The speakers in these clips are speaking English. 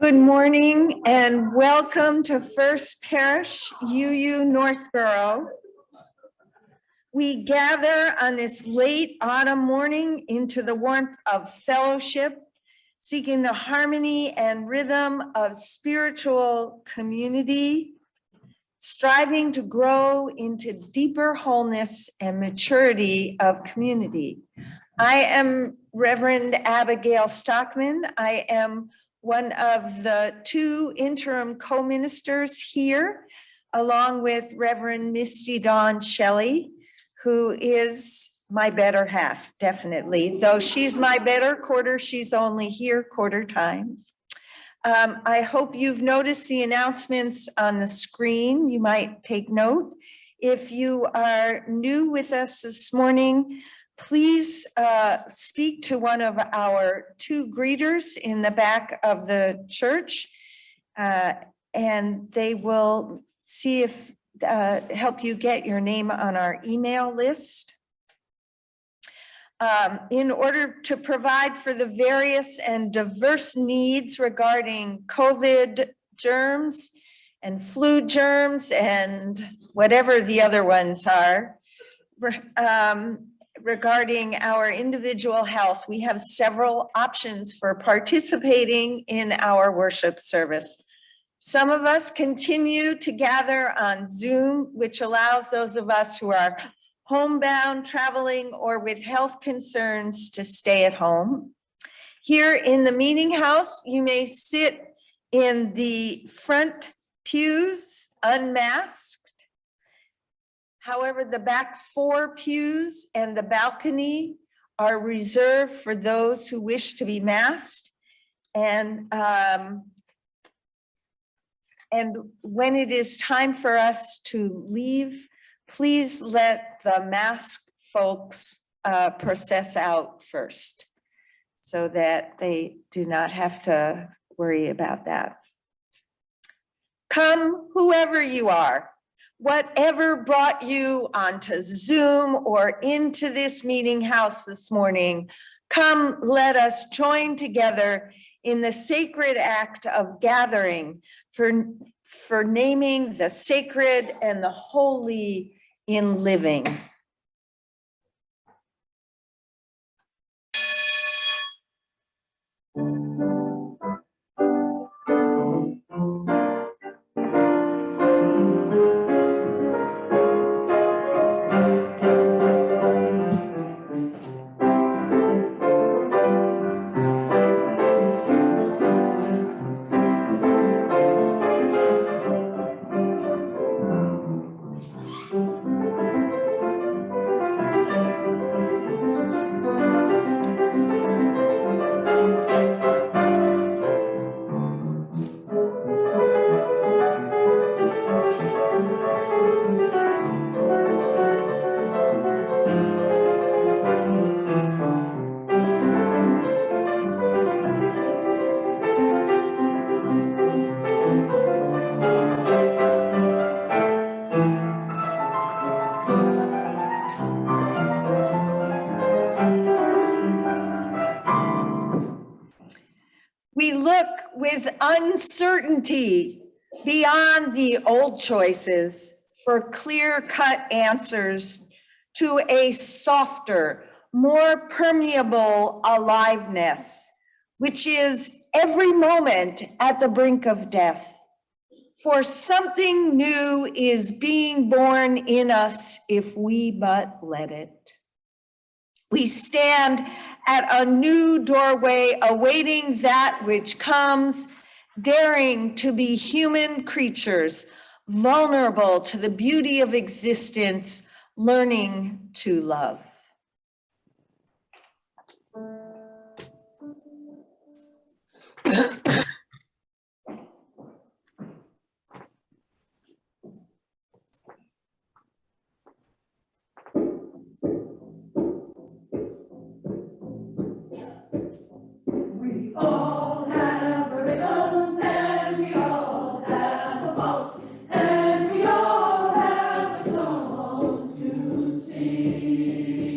Good morning and welcome to First Parish UU Northborough. We gather on this late autumn morning into the warmth of fellowship, seeking the harmony and rhythm of spiritual community, striving to grow into deeper wholeness and maturity of community. I am Reverend Abigail Stockman. I am one of the two interim co-ministers here, along with Reverend Misty Dawn Shelley, who is my better half, definitely. Though she's my better quarter, she's only here quarter time. I hope you've noticed the announcements on the screen. You might take note. If you are new with us this morning, please speak to one of our two greeters in the back of the church, and they will see if help you get your name on our email list. In order to provide for the various and diverse needs regarding COVID germs and flu germs and whatever the other ones are, regarding our individual health, we have several options for participating in our worship service. Some of us continue to gather on Zoom, which allows those of us who are homebound, traveling, or with health concerns to stay at home. Here in the meeting house, you may sit in the front pews unmasked. However, the back 4 pews and the balcony are reserved for those who wish to be masked. And when it is time for us to leave, please let the masked folks process out first so that they do not have to worry about that. Come, whoever you are. Whatever brought you onto Zoom or into this meeting house this morning, come, let us join together in the sacred act of gathering for naming the sacred and the holy in living. We look with uncertainty beyond the old choices for clear-cut answers to a softer, more permeable aliveness, which is every moment at the brink of death. For something new is being born in us if we but let it. We stand at a new doorway, awaiting that which comes, daring to be human creatures, vulnerable to the beauty of existence, learning to love. All have a rhythm and we all have a pulse and we all have a song to sing.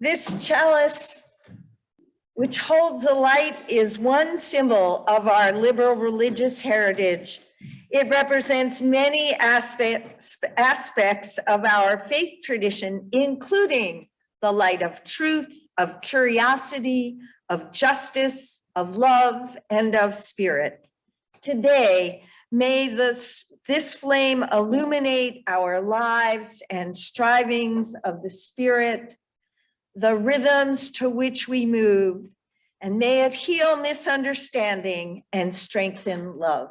This chalice, which holds a light, is one symbol of our liberal religious heritage. It represents many aspects of our faith tradition, including the light of truth, of curiosity, of justice, of love, and of spirit. Today, may this flame illuminate our lives and strivings of the spirit, the rhythms to which we move, and may it heal misunderstanding and strengthen love.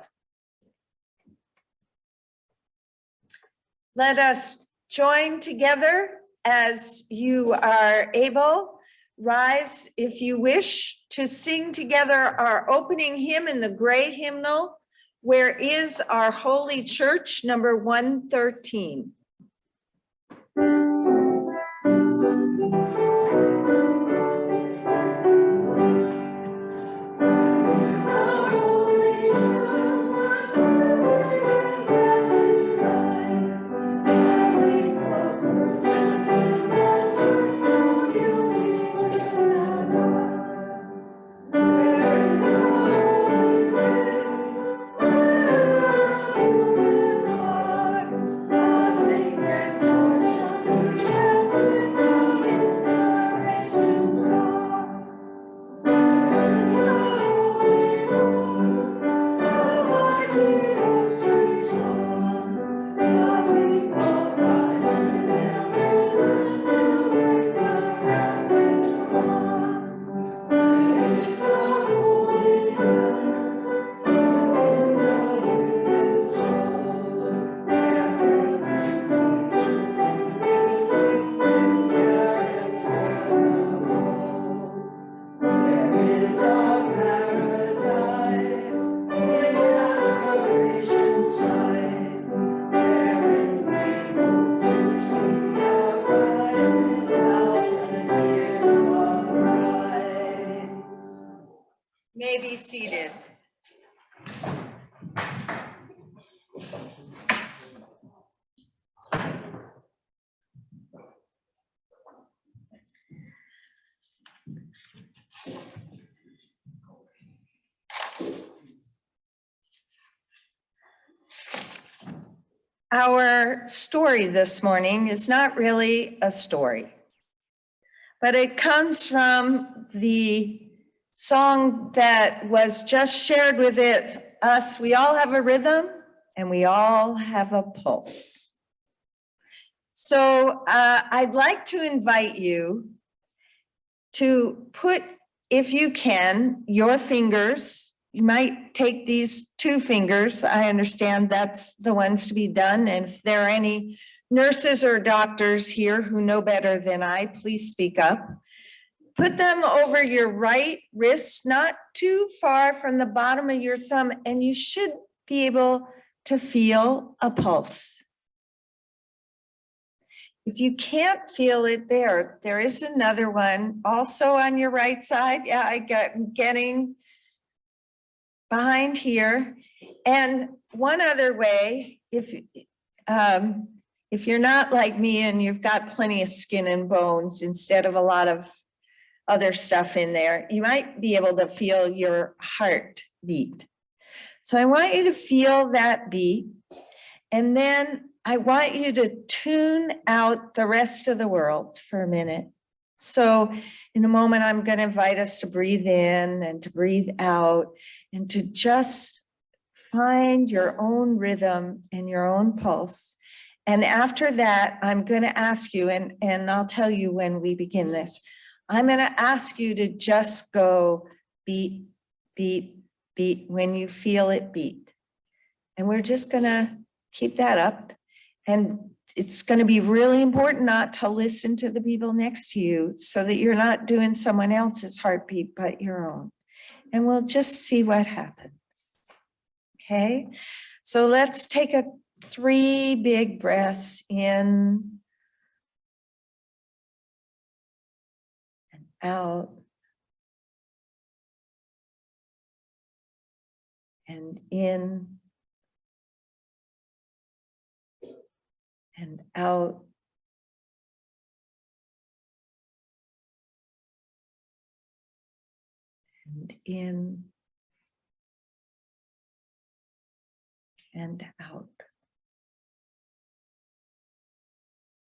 Let us join together as you are able. Rise if you wish to sing together our opening hymn in the gray hymnal, "Where is Our Holy Church," number 113. May be seated. Our story this morning is not really a story, but it comes from the song that was just shared with us. We all have a rhythm and we all have a pulse. So I'd like to invite you to put, if you can, your fingers. You might take these two fingers. I understand that's the ones to be done. And if there are any nurses or doctors here who know better than I, please speak up. Put them over your right wrist, not too far from the bottom of your thumb, and you should be able to feel a pulse. If you can't feel it there is another one also on your right side. Yeah, I'm getting behind here. And one other way, if you're not like me and you've got plenty of skin and bones instead of a lot of other stuff in there, you might be able to feel your heart beat. So I want you to feel that beat. And then I want you to tune out the rest of the world for a minute. So in a moment, I'm going to invite us to breathe in and to breathe out and to just find your own rhythm and your own pulse. And after that, I'm going to ask you, and I'll tell you when we begin this, I'm going to ask you to just go beat, beat, beat when you feel it beat. And we're just going to keep that up. And it's going to be really important not to listen to the people next to you so that you're not doing someone else's heartbeat but your own. And we'll just see what happens. Okay, so let's take 3 big breaths in and out and in and out and in and out.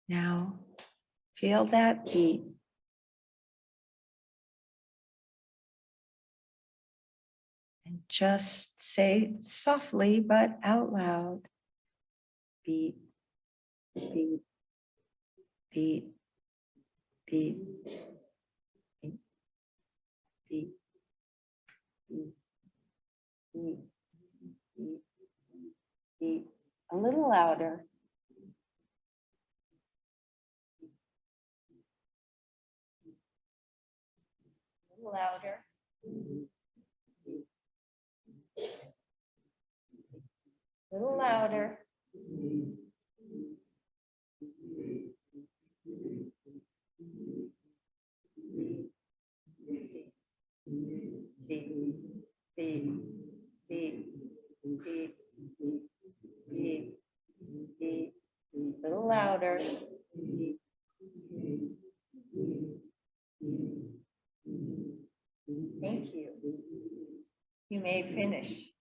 Now, feel that beat. And just say softly but out loud, beat, beat, beat, beat, beat, beat, beat, beat, beat, beat. A little louder. A little louder. A little louder. Beat, beat, beat, beat, beat, beat, a little louder. Thank you. You may finish.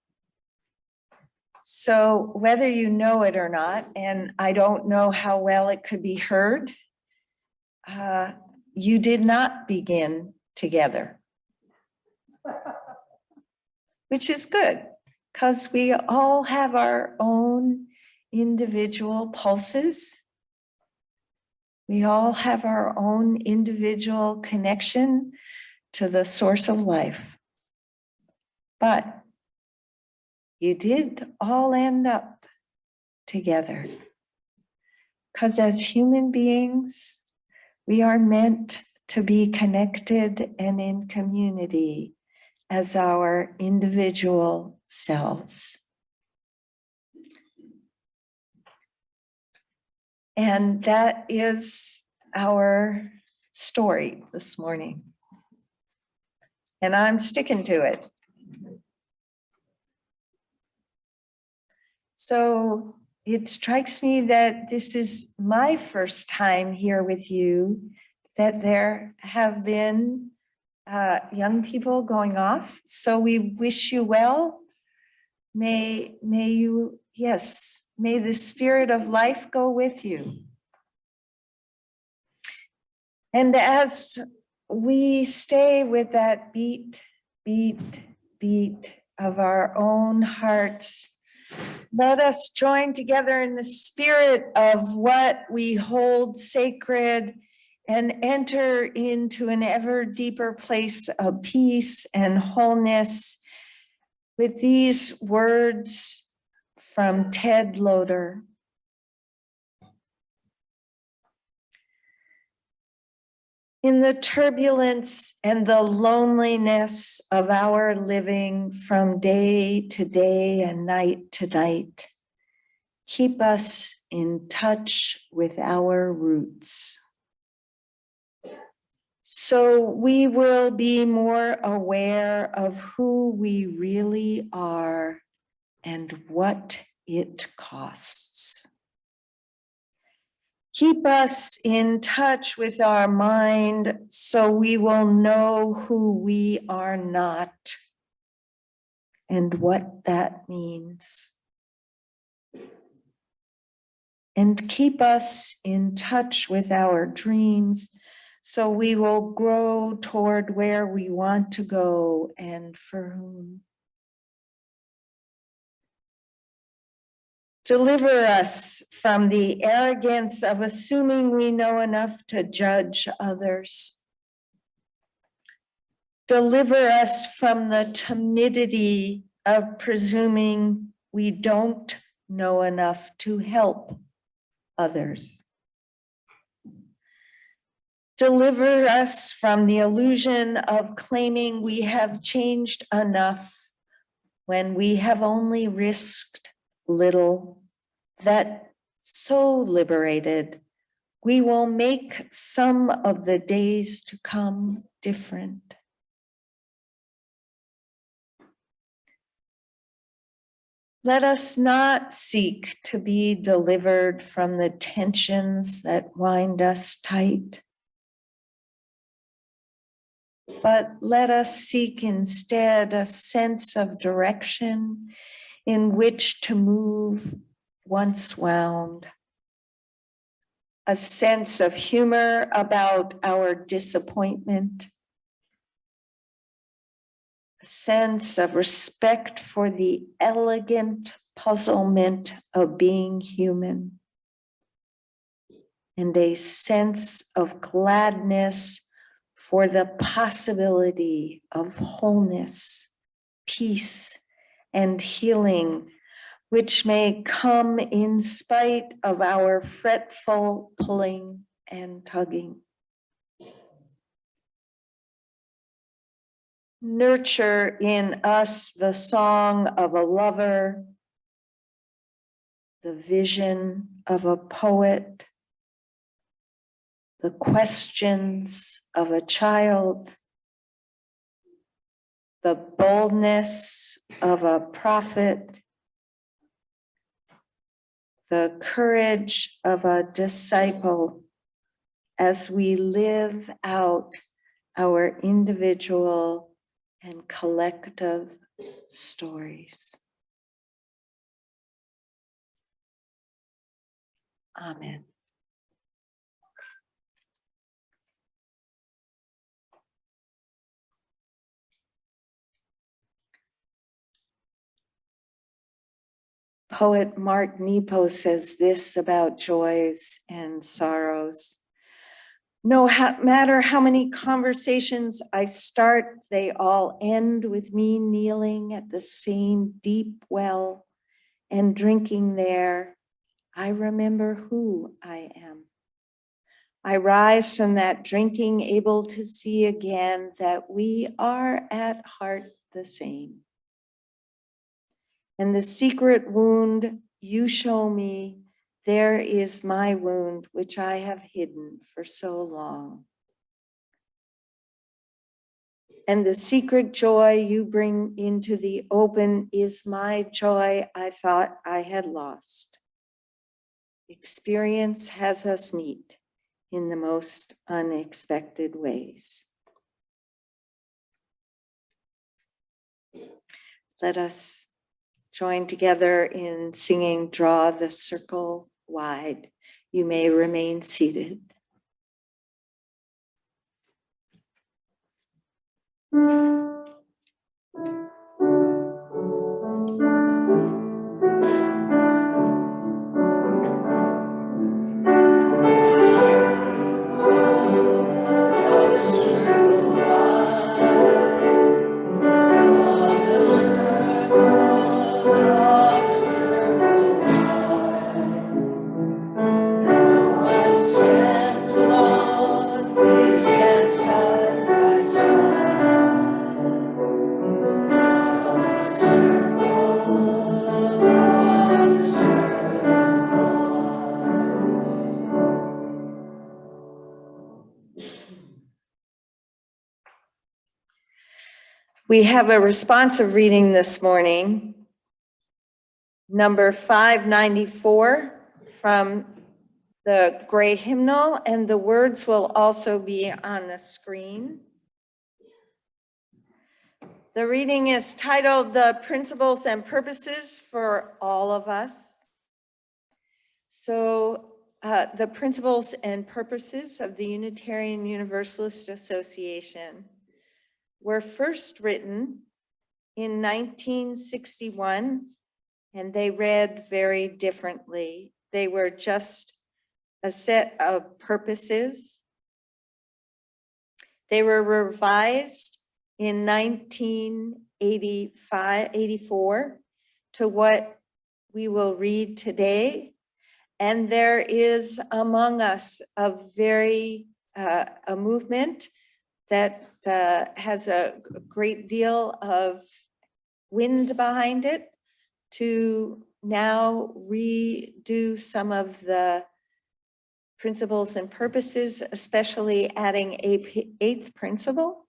So whether you know it or not, and I don't know how well it could be heard, you did not begin together. Which is good, because we all have our own individual pulses. We all have our own individual connection to the source of life. But you did all end up together. Because as human beings, we are meant to be connected and in community as our individual selves. And that is our story this morning. And I'm sticking to it. So it strikes me that this is my first time here with you, that there have been young people going off. So we wish you well. May you, yes, may the spirit of life go with you. And as we stay with that beat, beat, beat of our own hearts, let us join together in the spirit of what we hold sacred and enter into an ever deeper place of peace and wholeness with these words from Ted Loder. In the turbulence and the loneliness of our living from day to day and night to night, keep us in touch with our roots. So we will be more aware of who we really are and what it costs. Keep us in touch with our mind so we will know who we are not and what that means. And keep us in touch with our dreams so we will grow toward where we want to go and for whom. Deliver us from the arrogance of assuming we know enough to judge others. Deliver us from the timidity of presuming we don't know enough to help others. Deliver us from the illusion of claiming we have changed enough when we have only risked little, that so liberated, we will make some of the days to come different. Let us not seek to be delivered from the tensions that wind us tight. but let us seek instead a sense of direction in which to move once wound, a sense of humor about our disappointment, a sense of respect for the elegant puzzlement of being human, and a sense of gladness for the possibility of wholeness, peace, and healing, which may come in spite of our fretful pulling and tugging. Nurture in us the song of a lover, the vision of a poet, the questions of a child, the boldness of a prophet, the courage of a disciple as we live out our individual and collective stories. Amen. Poet Mark Nepo says this about joys and sorrows. No matter how many conversations I start, they all end with me kneeling at the same deep well and drinking there. I remember who I am. I rise from that drinking, able to see again that we are at heart the same. And the secret wound you show me, there is my wound, which I have hidden for so long. And the secret joy you bring into the open is my joy I thought I had lost. Experience has us meet in the most unexpected ways. Let us join together in singing Draw the Circle Wide. You may remain seated. We have a responsive reading this morning, number 594 from the Gray Hymnal, and the words will also be on the screen. The reading is titled The Principles and Purposes for All of Us. So the principles and purposes of the Unitarian Universalist Association were first written in 1961, and they read very differently. They were just a set of purposes. They were revised in 1984 to what we will read today. And there is among us a movement that has a great deal of wind behind it to now redo some of the principles and purposes, especially adding a eighth principle,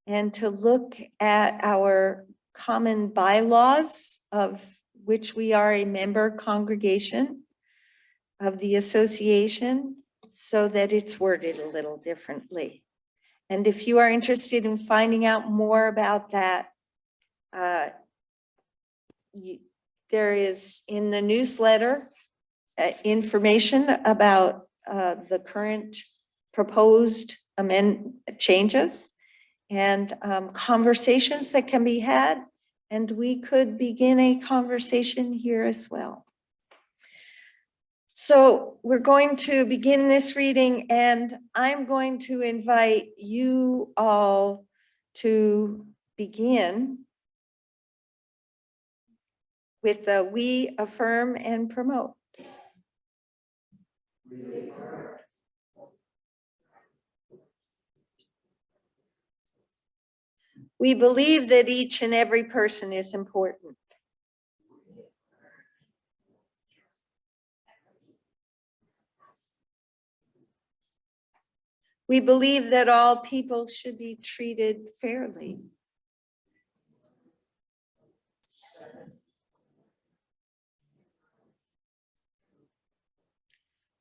and to look at our common bylaws, of which we are a member congregation of the association, so that it's worded a little differently. And if you are interested in finding out more about that, there is in the newsletter information about the current proposed changes and conversations that can be had. And we could begin a conversation here as well. So we're going to begin this reading, and I'm going to invite you all to begin with the "We affirm and promote." We believe that each and every person is important. We believe that all people should be treated fairly.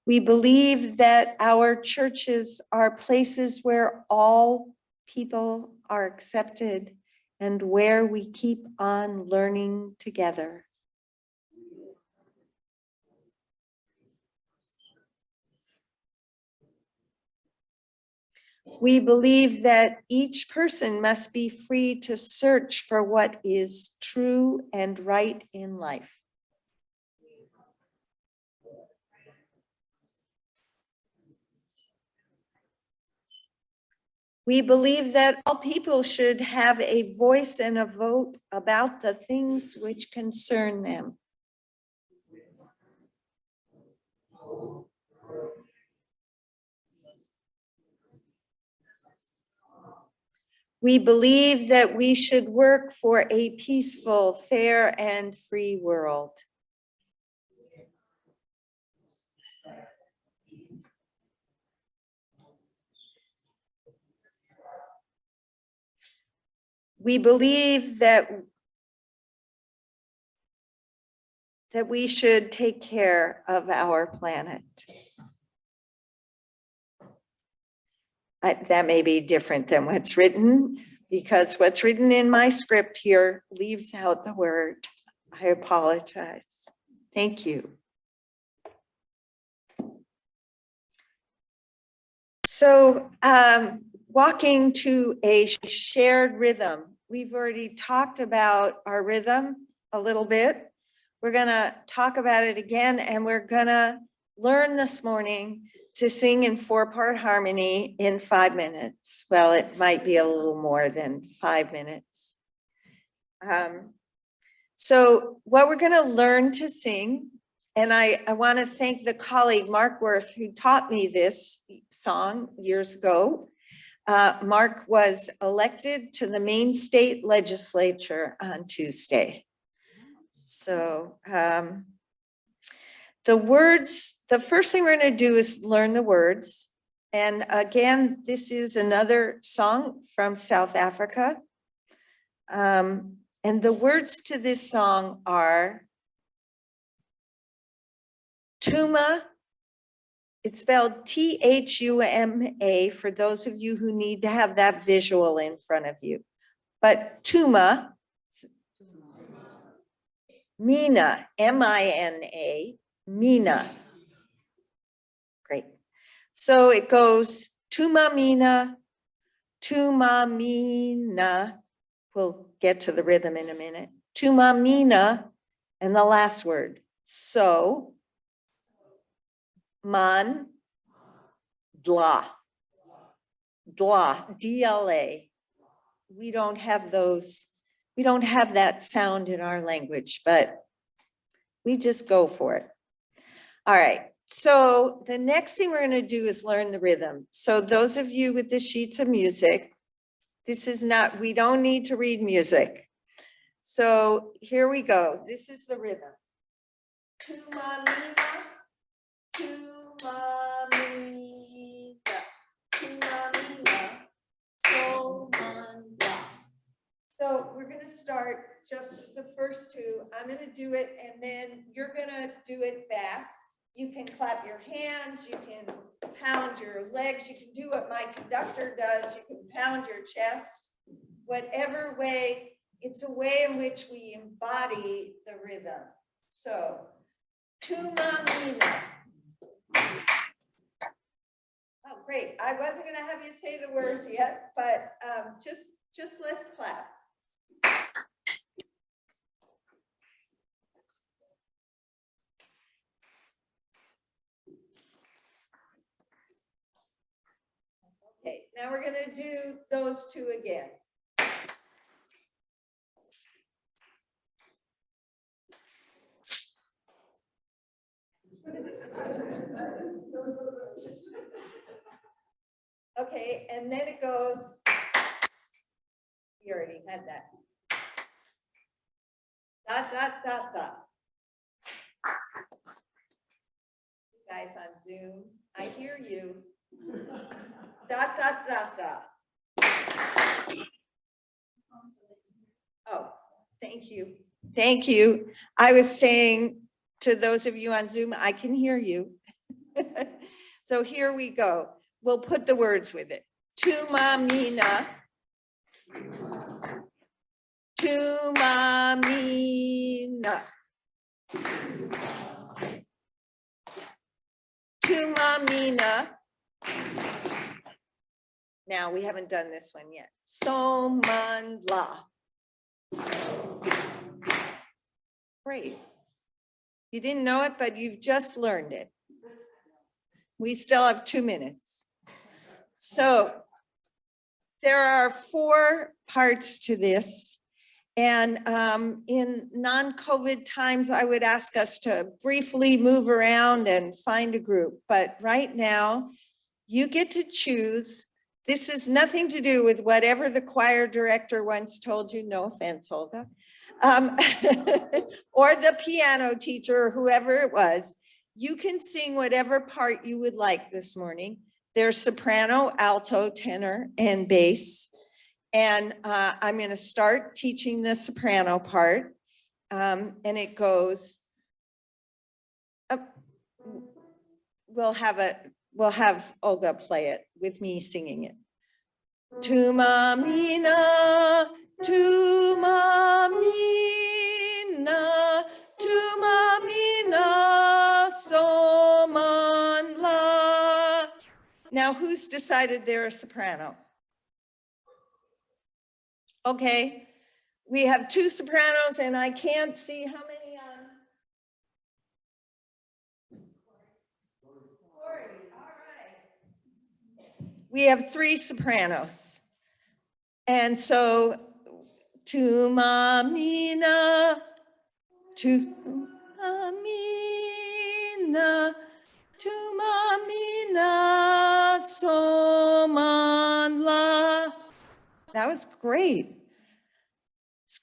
We believe that our churches are places where all people are accepted and where we keep on learning together. We believe that each person must be free to search for what is true and right in life. We believe that all people should have a voice and a vote about the things which concern them. We believe that we should work for a peaceful, fair, and free world. We believe that we should take care of our planet. That may be different than what's written, because what's written in my script here leaves out the word. I apologize. Thank you. So walking to a shared rhythm. We've already talked about our rhythm a little bit. We're gonna talk about it again, and we're gonna learn this morning to sing in 4-part harmony in 5 minutes. Well, it might be a little more than 5 minutes. So what we're gonna learn to sing, and I wanna thank the colleague, Mark Worth, who taught me this song years ago. Mark was elected to the Maine State Legislature on Tuesday. So the words, the first thing we're going to do is learn the words. And again, this is another song from South Africa. And the words to this song are Tuma. It's spelled T-H-U-M-A for those of you who need to have that visual in front of you. But Tuma, Mina, M-I-N-A, Mina. Great. So it goes Tuma Mina, Tuma Mina. We'll get to the rhythm in a minute. Tuma Mina, and the last word. So, man, dla. Dla, D-L-A. We don't have those. We don't have that sound in our language, but we just go for it. All right. So the next thing we're going to do is learn the rhythm. So those of you with the sheets of music, this is not, we don't need to read music. So here we go. This is the rhythm. Tuma mina, tuma mina, tuma mina, so manda. So we're going to start just the first two. I'm going to do it, and then you're going to do it back. You can clap your hands, you can pound your legs, you can do what my conductor does, you can pound your chest, whatever way, it's a way in which we embody the rhythm. So, tu mamina. Oh, great. I wasn't going to have you say the words yet, but just let's clap. Okay, now we're going to do those two again. Okay, and then it goes, you already had that. Dot, dot, dot, dot. You guys on Zoom, I hear you. Dot, dot, dot, dot. Oh, thank you. Thank you. I was saying to those of you on Zoom, I can hear you. So here we go. We'll put the words with it. Tu mamina. Tu mamina. Tu mamina. Now we haven't done this one yet. So man la. Great. You didn't know it, but you've just learned it. We still have 2 minutes. So there are 4 parts to this. And in non-COVID times, I would ask us to briefly move around and find a group. But right now, you get to choose. This is nothing to do with whatever the choir director once told you, no offense, Olga, or the piano teacher, or whoever it was. You can sing whatever part you would like this morning. There's soprano, alto, tenor, and bass. And I'm going to start teaching the soprano part. And it goes, we'll have Olga play it with me singing it. Tu mamina, tu mamina, tu mamina, so man la. Now, who's decided they're a soprano? Okay, we have 2 sopranos and I can't see how many on. Corey, all right. We have 3 sopranos. And so, tu mamina, tu mamina, tu mamina, so man la. That was great. It's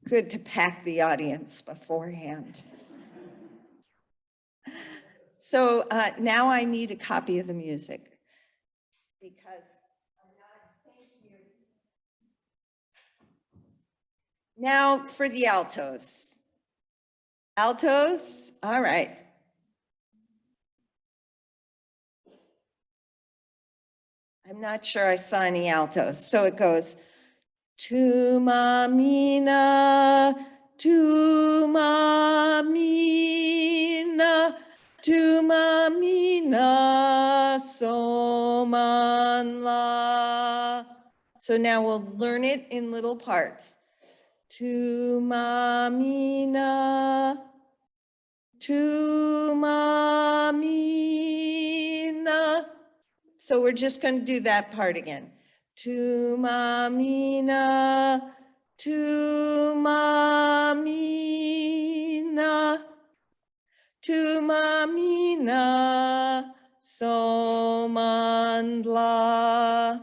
good to pack the audience beforehand. So now I need a copy of the music because I'm not, thank you. Now for the altos. Altos, all right. I'm not sure I saw any altos. So it goes, tu mamina, tu mamina, tu mamina, so man la. So now we'll learn it in little parts. Tu mamina, tu mamina. So we're just going to do that part again. Tu mamina, tu mamina, tu mamina, so man la.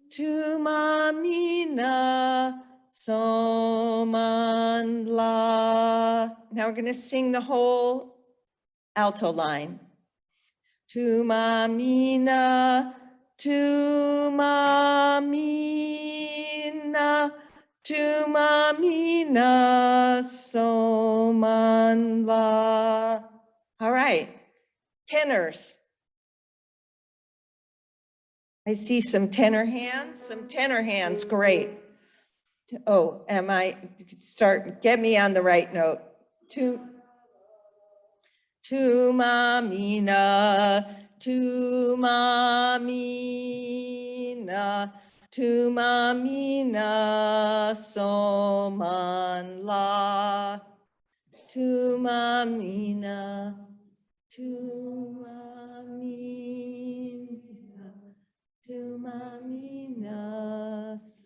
Tu mamina, so man la. Now we're going to sing the whole alto line. Tu mamina, tu mamina, tu mamina, so man la. All right, tenors. I see some tenor hands, great. Oh, get me on the right note. To mamina, to mamina, to mamina, soman la, to mamina, to mamina, to mamina,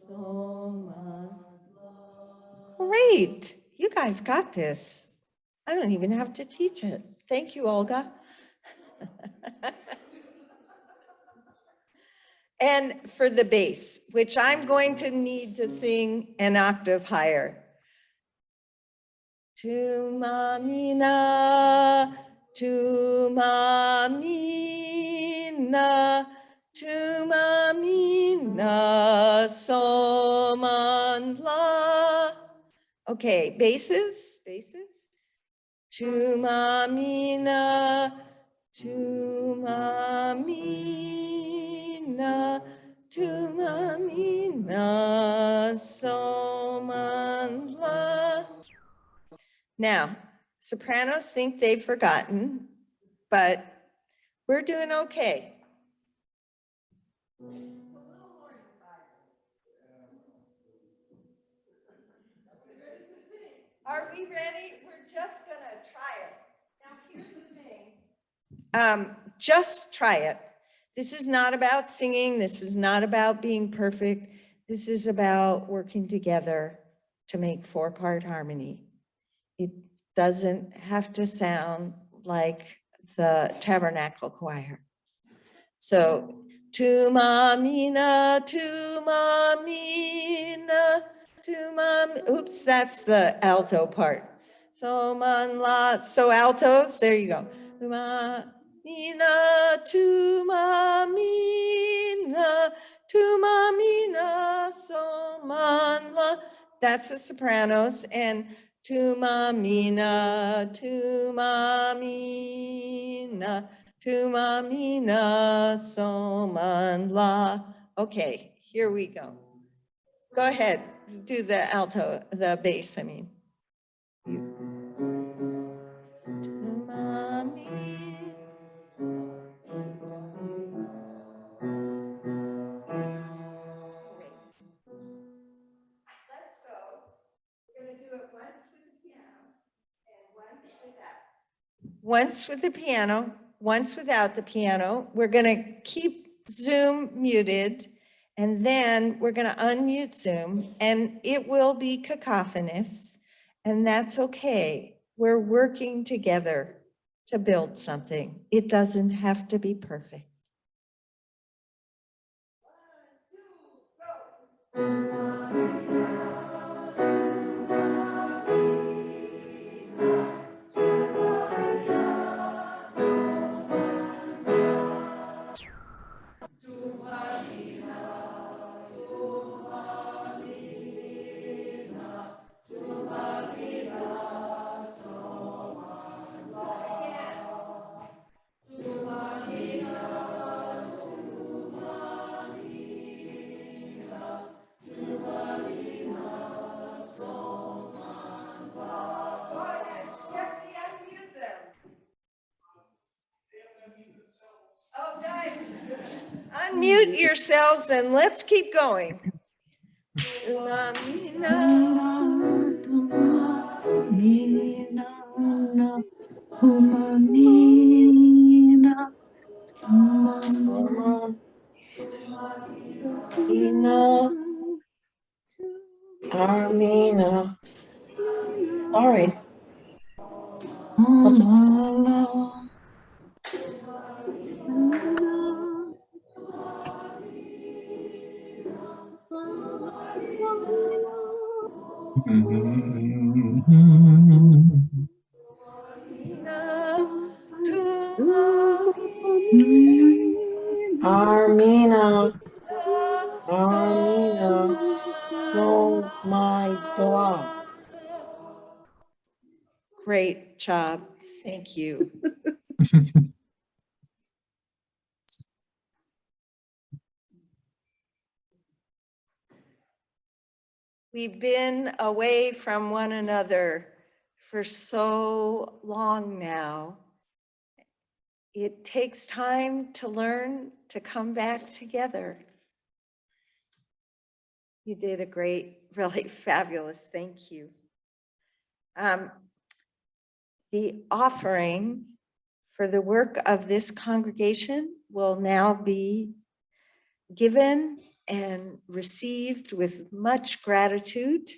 soman. Great, you guys got this. I don't even have to teach it. Thank you, Olga. And for the bass, which I'm going to need to sing an octave higher. To mamina, to mamina, to mamina, so man la. Okay, basses. To mamina, to mamina, to mamina, so man la. Now, sopranos think they've forgotten, but we're doing okay. Are we ready? We're just gonna try it. Now, here's the thing. Just try it. This is not about singing. This is not about being perfect. This is about working together to make 4-part harmony. It doesn't have to sound like the Tabernacle Choir. So, to mamina, to mamina, to mam. Oops, that's the alto part. So man la. So altos. There you go. To mamina, to mamina, to mamina. So man la. That's the sopranos. And to mamina, to mamina, to mamina, so man la. Okay, here we go. Go ahead, do the alto, the bass, I mean. To mamina. Let's go. We're gonna do it once with the piano and once without. Once with the piano, once without the piano. We're gonna keep Zoom muted, and then we're gonna unmute Zoom, and it will be cacophonous, and that's okay. We're working together to build something. It doesn't have to be perfect. 1, 2, go ahead, Stephanie, unmute them. Oh, guys, unmute yourselves and let's keep going. Armina. Sorry. Armina. Armina. So my dog. Great job. Thank you. We've been away from one another for so long now. It takes time to learn to come back together. You did a great, really fabulous, thank you. The offering for the work of this congregation will now be given and received with much gratitude.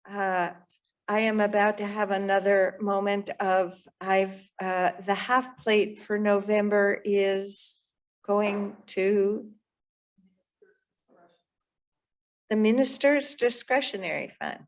I am about to have another moment of the half plate for November is going to the minister's discretionary fund.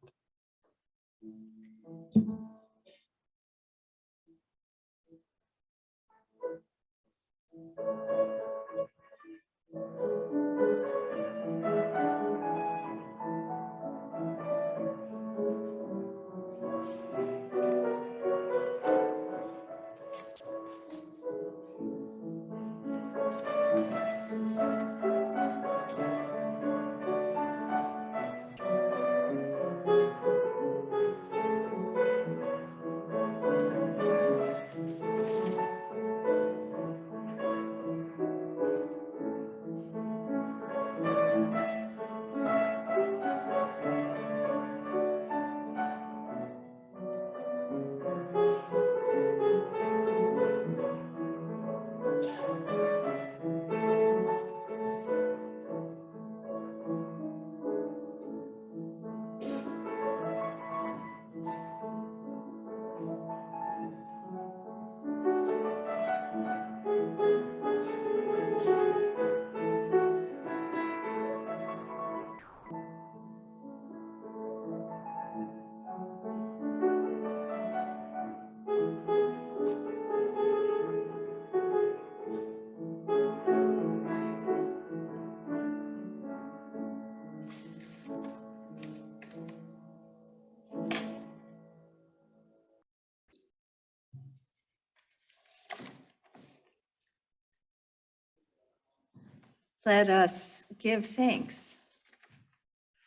Let us give thanks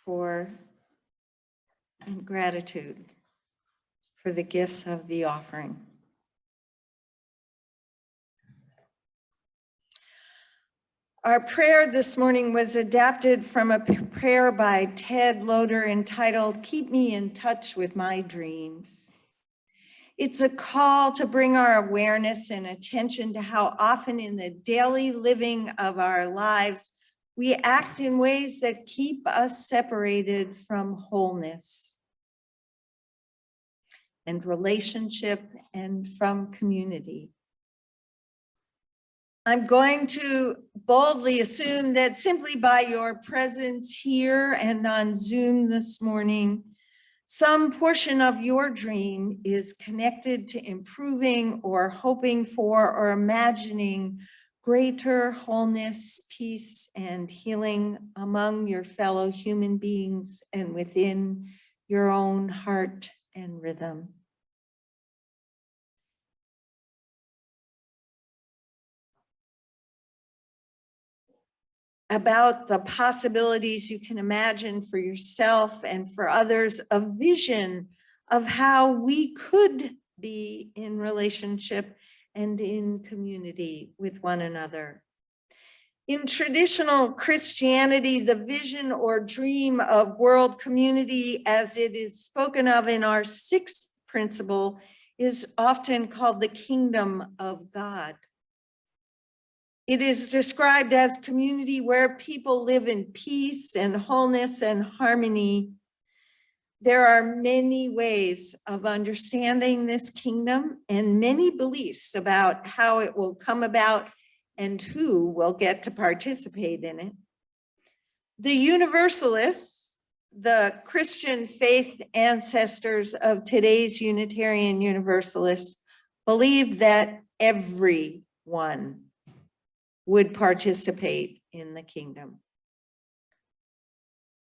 for and gratitude for the gifts of the offering. Our prayer this morning was adapted from a prayer by Ted Loder entitled, "Keep Me in Touch with My Dreams." It's a call to bring our awareness and attention to how often in the daily living of our lives, we act in ways that keep us separated from wholeness and relationship and from community. I'm going to boldly assume that simply by your presence here and on Zoom this morning, some portion of your dream is connected to improving or hoping for or imagining greater wholeness, peace, and healing among your fellow human beings and within your own heart and rhythm. About the possibilities you can imagine for yourself and for others, a vision of how we could be in relationship and in community with one another. In traditional Christianity, the vision or dream of world community, as it is spoken of in our sixth principle, is often called the kingdom of God. It is described as community where people live in peace and wholeness and harmony. There are many ways of understanding this kingdom and many beliefs about how it will come about and who will get to participate in it. The Universalists, the Christian faith ancestors of today's Unitarian Universalists, believe that everyone would participate in the kingdom.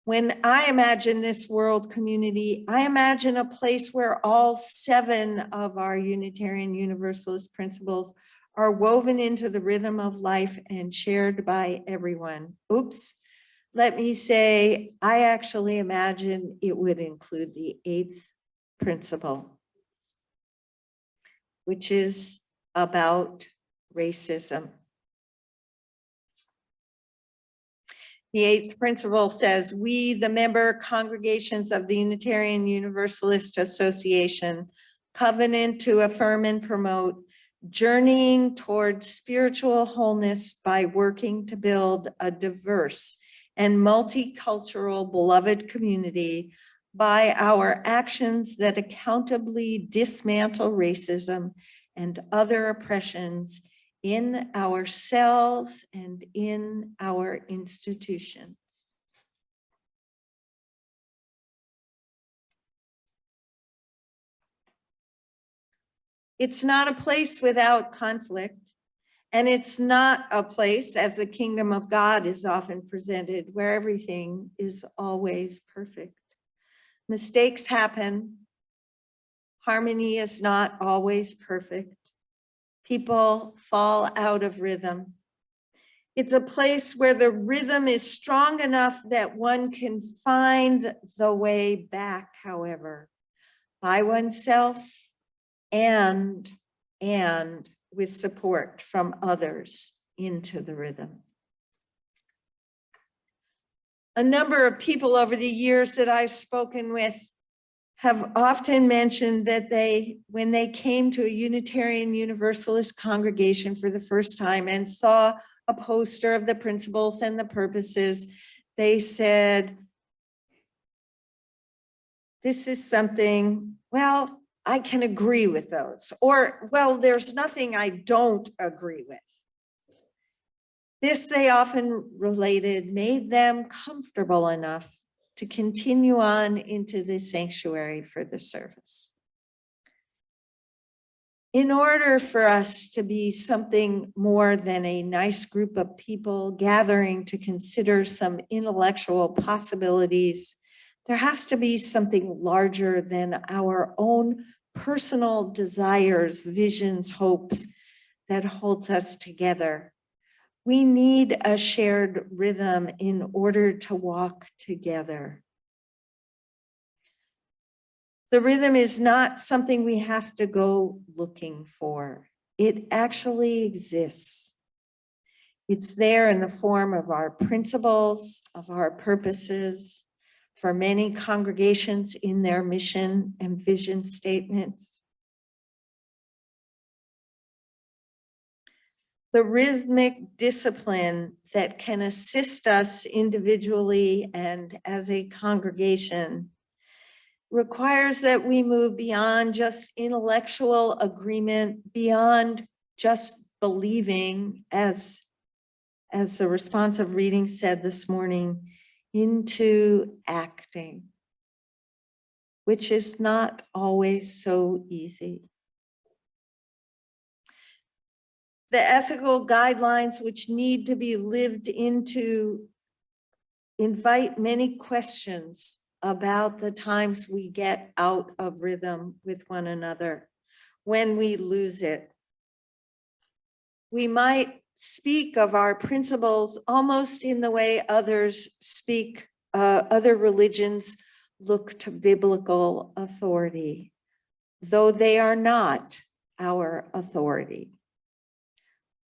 When I imagine this world community, I imagine a place where all 7 of our Unitarian Universalist principles are woven into the rhythm of life and shared by everyone. Oops. Let me say, I actually imagine it would include the 8th principle, which is about racism. The 8th principle says, we, the member congregations of the Unitarian Universalist Association, covenant to affirm and promote journeying towards spiritual wholeness by working to build a diverse and multicultural beloved community by our actions that accountably dismantle racism and other oppressions in ourselves and in our institutions. It's not a place without conflict, and it's not a place, as the kingdom of God is often presented, where everything is always perfect. Mistakes happen. Harmony is not always perfect. People fall out of rhythm. It's a place where the rhythm is strong enough that one can find the way back, however, by oneself and with support from others into the rhythm. A number of people over the years that I've spoken with have often mentioned that when they came to a Unitarian Universalist congregation for the first time and saw a poster of the principles and the purposes, they said, this is something, well, I can agree with those, or, well, there's nothing I don't agree with. This, they often related, made them comfortable enough to continue on into the sanctuary for the service. In order for us to be something more than a nice group of people gathering to consider some intellectual possibilities, there has to be something larger than our own personal desires, visions, hopes that holds us together. We need a shared rhythm in order to walk together. The rhythm is not something we have to go looking for. It actually exists. It's there in the form of our principles, of our purposes, for many congregations in their mission and vision statements. The rhythmic discipline that can assist us individually and as a congregation requires that we move beyond just intellectual agreement, beyond just believing, as the responsive reading said this morning, into acting, which is not always so easy. The ethical guidelines which need to be lived into invite many questions about the times we get out of rhythm with one another, when we lose it. We might speak of our principles almost in the way others speak, other religions look to biblical authority, though they are not our authority.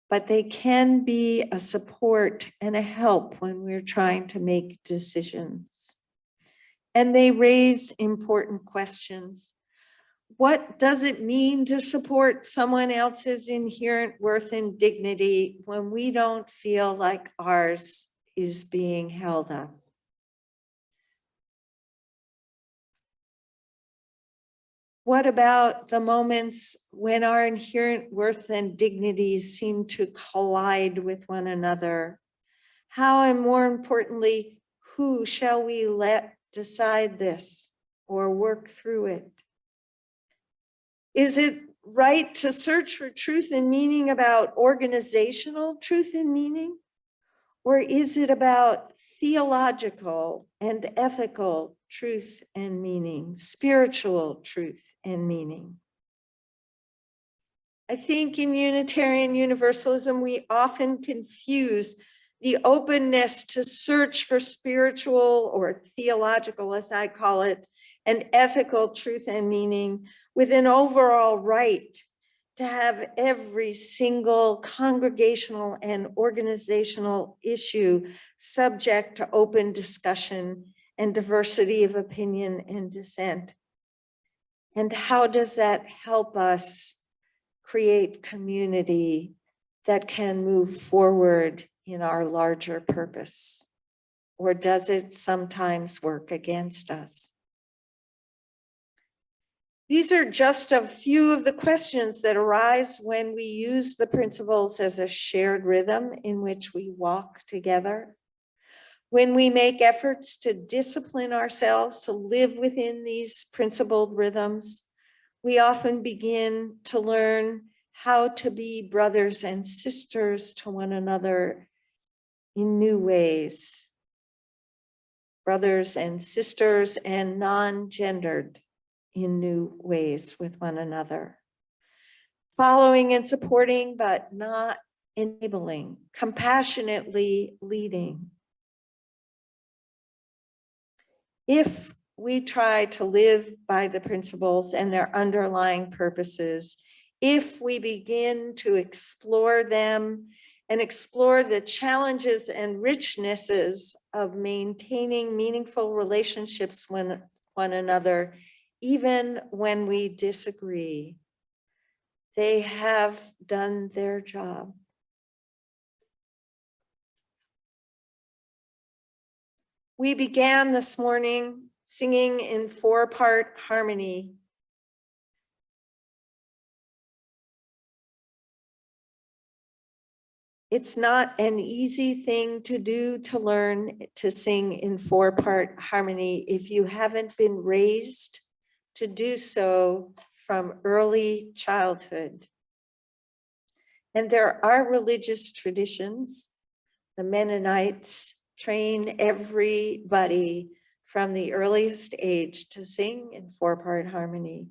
But they can be a support and a help when we're trying to make decisions. And they raise important questions. What does it mean to support someone else's inherent worth and dignity when we don't feel like ours is being held up? What about the moments when our inherent worth and dignities seem to collide with one another? How, and more importantly, who shall we let decide this or work through it? Is it right to search for truth and meaning about organizational truth and meaning? Or is it about theological and ethical truth and meaning, spiritual truth and meaning? I think in Unitarian Universalism, we often confuse the openness to search for spiritual or theological, as I call it, and ethical truth and meaning with an overall right to have every single congregational and organizational issue subject to open discussion and diversity of opinion and dissent. And how does that help us create community that can move forward in our larger purpose? Or does it sometimes work against us? These are just a few of the questions that arise when we use the principles as a shared rhythm in which we walk together. When we make efforts to discipline ourselves to live within these principled rhythms, we often begin to learn how to be brothers and sisters to one another in new ways. Brothers and sisters and non-gendered in new ways with one another. Following and supporting, but not enabling, compassionately leading. If we try to live by the principles and their underlying purposes, if we begin to explore them and explore the challenges and richnesses of maintaining meaningful relationships with one another, even when we disagree, they have done their job. We began this morning singing in 4-part harmony. It's not an easy thing to do, to learn to sing in 4-part harmony if you haven't been raised to do so from early childhood. And there are religious traditions. The Mennonites train everybody from the earliest age to sing in 4-part harmony.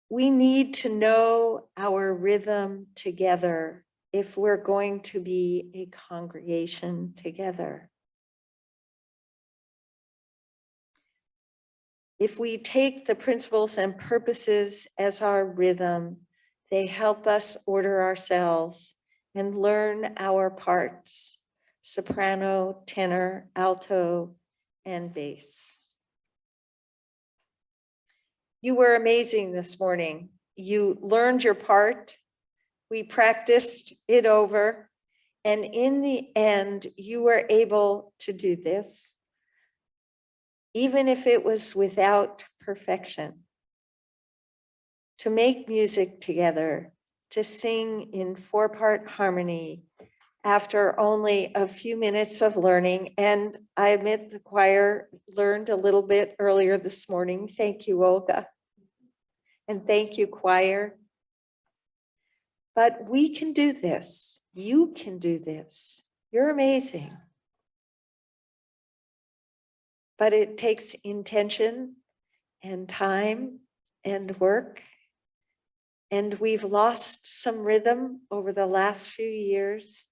We need to know our rhythm together if we're going to be a congregation together. If we take the principles and purposes as our rhythm, they help us order ourselves and learn our parts: soprano, tenor, alto, and bass. You were amazing this morning. You learned your part. We practiced it over. And in the end, you were able to do this, even if it was without perfection, to make music together, to sing in 4-part harmony after only a few minutes of learning. And I admit the choir learned a little bit earlier this morning. Thank you, Olga. And thank you, choir. But we can do this. You can do this. You're amazing. But it takes intention and time and work. And we've lost some rhythm over the last few years.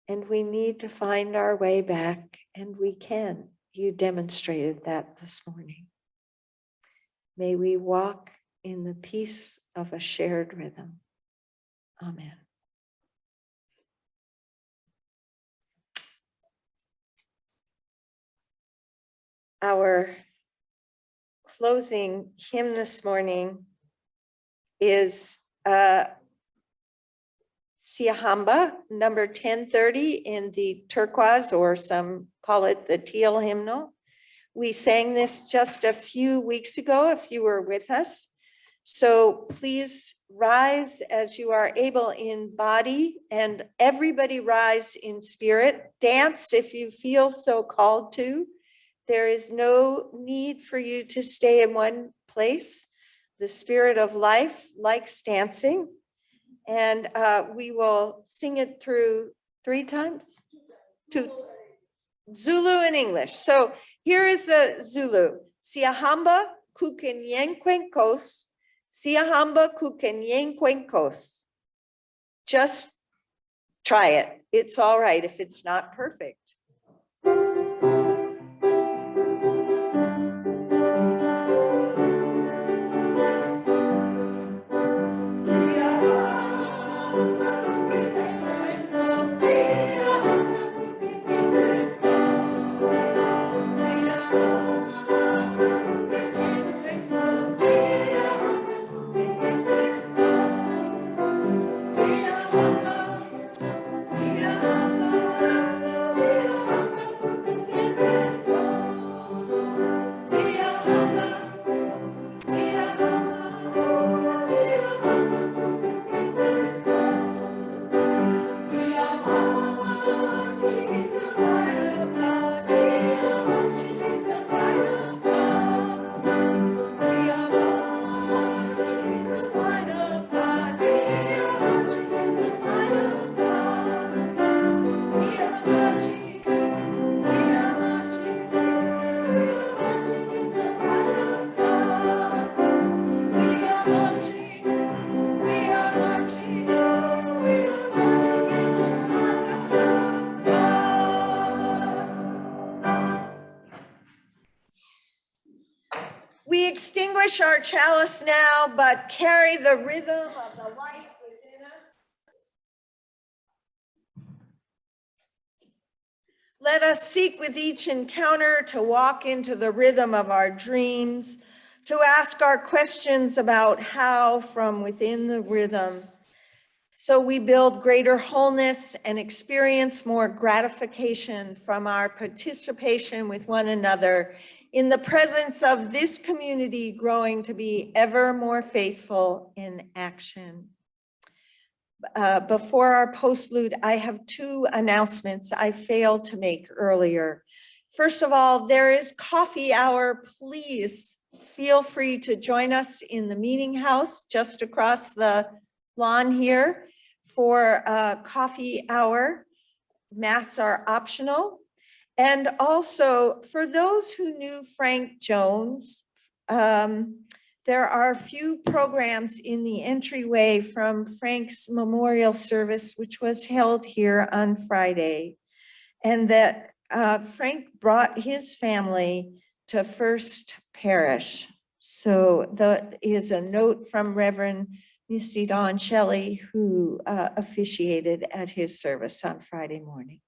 And we need to find our way back, and we can. You demonstrated that this morning. May we walk in the peace of a shared rhythm. Amen. Our closing hymn this morning is Siahamba, number 1030 in the turquoise, or some call it the teal hymnal. We sang this just a few weeks ago, if you were with us. So please rise as you are able in body, and everybody rise in spirit. Dance if you feel so called to. There is no need for you to stay in one place. The spirit of life likes dancing. And we will sing it through 3 times, to Zulu and English. So here is the Zulu. Siyahamba kukenyenkwenkos, siyahamba kukenyenkwenkos. Just try it. It's all right if it's not perfect. We extinguish our chalice now, but carry the rhythm of the light within us. Let us seek with each encounter to walk into the rhythm of our dreams, to ask our questions about how from within the rhythm, so we build greater wholeness and experience more gratification from our participation with one another in the presence of this community growing to be ever more faithful in action. Before our postlude, I have 2 announcements I failed to make earlier. First of all, there is coffee hour. Please feel free to join us in the meeting house just across the lawn here for a coffee hour. Masks are optional. And also, for those who knew Frank Jones, there are a few programs in the entryway from Frank's memorial service, which was held here on Friday. And that Frank brought his family to First Parish. So that is a note from Reverend Misty Dawn Shelley, who officiated at his service on Friday morning.